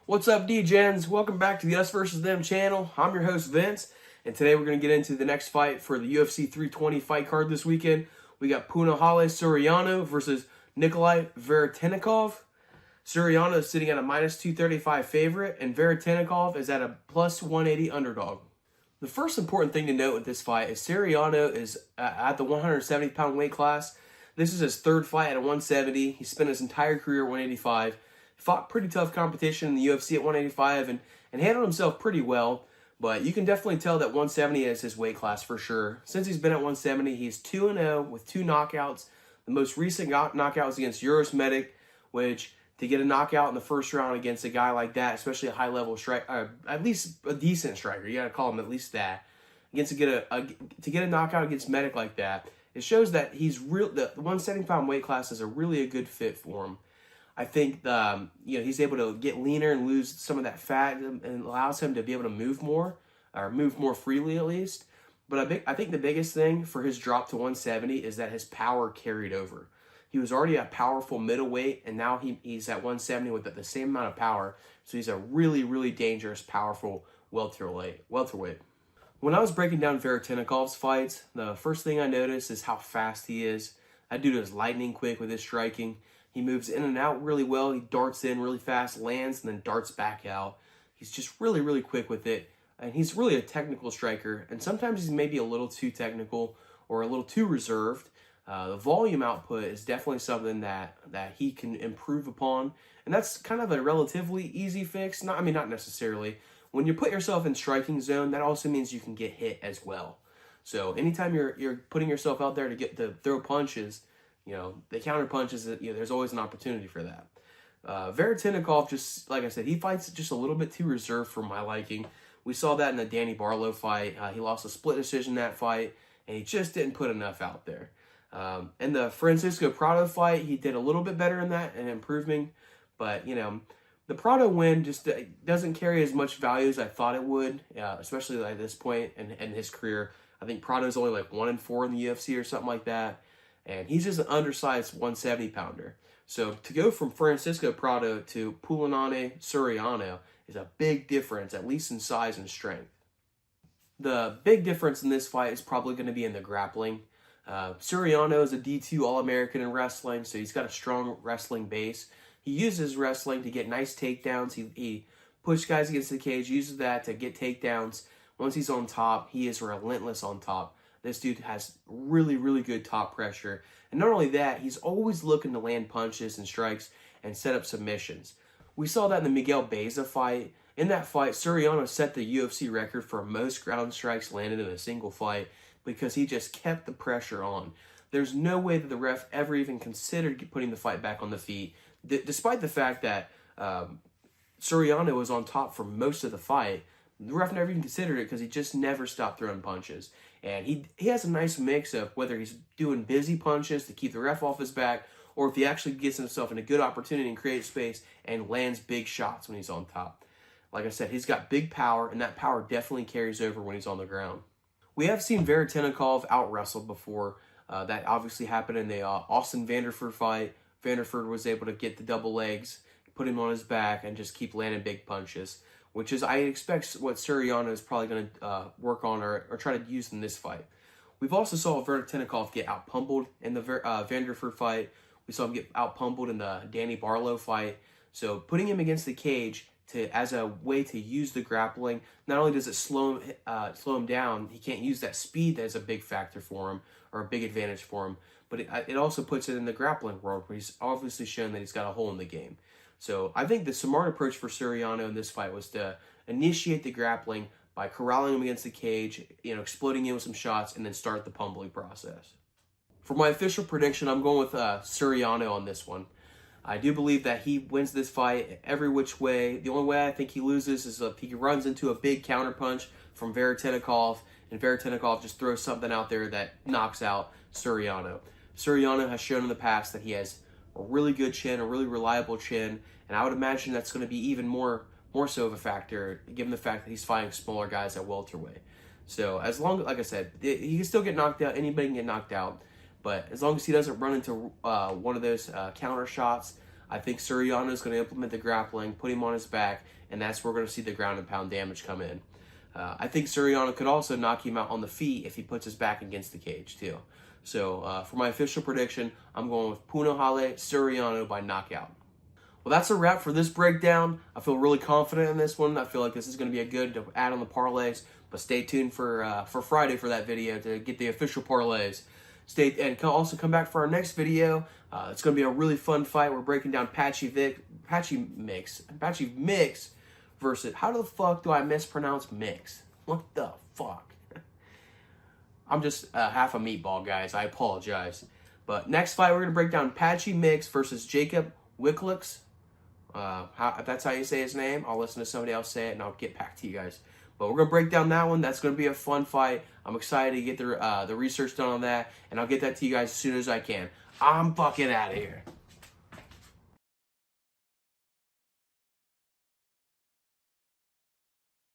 What's up, D-Gens? Welcome back to the Us vs. Them channel. I'm your host, Vince, and today we're going to get into the next fight for the UFC 320 fight card this weekend. We got Punahele Soriano versus Nikolay Veretennikov. Soriano is sitting at a minus 235 favorite, and Veretennikov is at a plus 180 underdog. The first important thing to note with this fight is Soriano is at the 170-pound weight class. This is his third fight at a 170. He spent his entire career at 185. Fought pretty tough competition in the UFC at 185 and handled himself pretty well, but you can definitely tell that 170 is his weight class for sure. Since he's been at 170, he's 2-0 with 2 knockouts. The most recent knockout was against Uros Medic, which to get a knockout in the first round against a guy like that, especially a high-level striker, at least a decent striker, you gotta call him at least that, to get a knockout against Medic like that, it shows that the 170-pound weight class is a good fit for him. I think he's able to get leaner and lose some of that fat, and allows him to be able to move more, or move more freely at least. But I think the biggest thing for his drop to 170 is that his power carried over. He was already a powerful middleweight, and now he's at 170 with the same amount of power. So he's a really dangerous, powerful welterweight. When I was breaking down Veretennikov's fights, the first thing I noticed is how fast he is. That dude is lightning quick with his striking. He moves in and out really well. He darts in really fast, lands, and then darts back out. He's just really quick with it. And he's really a technical striker. And sometimes he's maybe a little too technical or a little too reserved. The volume output is definitely something that he can improve upon. And that's kind of a relatively easy fix. Not necessarily. When you put yourself in striking zone, that also means you can get hit as well. So anytime you're putting yourself out there to throw punches, the counter punches, there's always an opportunity for that. Veretennikov, just like I said, he fights just a little bit too reserved for my liking. We saw that in the Danny Barlow fight. He lost a split decision in that fight, and he just didn't put enough out there. In the Francisco Prado fight, he did a little bit better in that and improving, but the Prado win just doesn't carry as much value as I thought it would, especially at this point in his career. I think Prado's only like 1-4 in the UFC or something like that. And he's just an undersized 170-pounder. So to go from Francisco Prado to Punahele Soriano is a big difference, at least in size and strength. The big difference in this fight is probably going to be in the grappling. Soriano is a D2 All-American in wrestling, so he's got a strong wrestling base. He uses wrestling to get nice takedowns. He pushes guys against the cage, uses that to get takedowns. Once he's on top, he is relentless on top. This dude has really good top pressure. And not only that, he's always looking to land punches and strikes and set up submissions. We saw that in the Miguel Beza fight. In that fight, Soriano set the UFC record for most ground strikes landed in a single fight because he just kept the pressure on. There's no way that the ref ever even considered putting the fight back on the feet, despite the fact that Soriano was on top for most of the fight. The ref never even considered it because he just never stopped throwing punches. And he has a nice mix of whether he's doing busy punches to keep the ref off his back, or if he actually gets himself in a good opportunity and creates space and lands big shots when he's on top. Like I said, he's got big power, and that power definitely carries over when he's on the ground. We have seen Veretennikov out-wrestled before. That obviously happened in the Austin Vanderford fight. Vanderford was able to get the double legs, put him on his back, and just keep landing big punches, which is, I expect, what Soriano is probably going to work on or try to use in this fight. We've also saw Veretennikov get out-pummeled in the Vanderford fight. We saw him get out-pummeled in the Danny Barlow fight. So putting him against the cage as a way to use the grappling, not only does it slow him down, he can't use that speed that is a big factor for him or a big advantage for him, but it also puts it in the grappling world where he's obviously shown that he's got a hole in the game. So I think the smart approach for Soriano in this fight was to initiate the grappling by corralling him against the cage, exploding in with some shots, and then start the pummeling process. For my official prediction, I'm going with Soriano on this one. I do believe that he wins this fight every which way. The only way I think he loses is if he runs into a big counterpunch from Veretennikov, and Veretennikov just throws something out there that knocks out Soriano. Soriano has shown in the past that he has a really good chin, a really reliable chin, and I would imagine that's going to be even more so of a factor, given the fact that he's fighting smaller guys at welterweight. So as long as, like I said, he can still get knocked out, anybody can get knocked out, but as long as he doesn't run into one of those counter shots, I think Soriano is going to implement the grappling, put him on his back, and that's where we're going to see the ground and pound damage come in. I think Soriano could also knock him out on the feet if he puts his back against the cage too. So for my official prediction, I'm going with Punahele Soriano by knockout. Well, that's a wrap for this breakdown. I feel really confident in this one. I feel like this is going to be a good to add on the parlays. But stay tuned for Friday for that video to get the official parlays. Also come back for our next video. It's going to be a really fun fight. We're breaking down Patchy Mix versus, how the fuck do I mispronounce Mix? What the fuck? I'm just half a meatball, guys. I apologize. But next fight, we're going to break down Patchy Mix versus Jacob Wiklix. If that's how you say his name, I'll listen to somebody else say it and I'll get back to you guys. But we're going to break down that one. That's going to be a fun fight. I'm excited to get the research done on that, and I'll get that to you guys as soon as I can. I'm fucking out of here.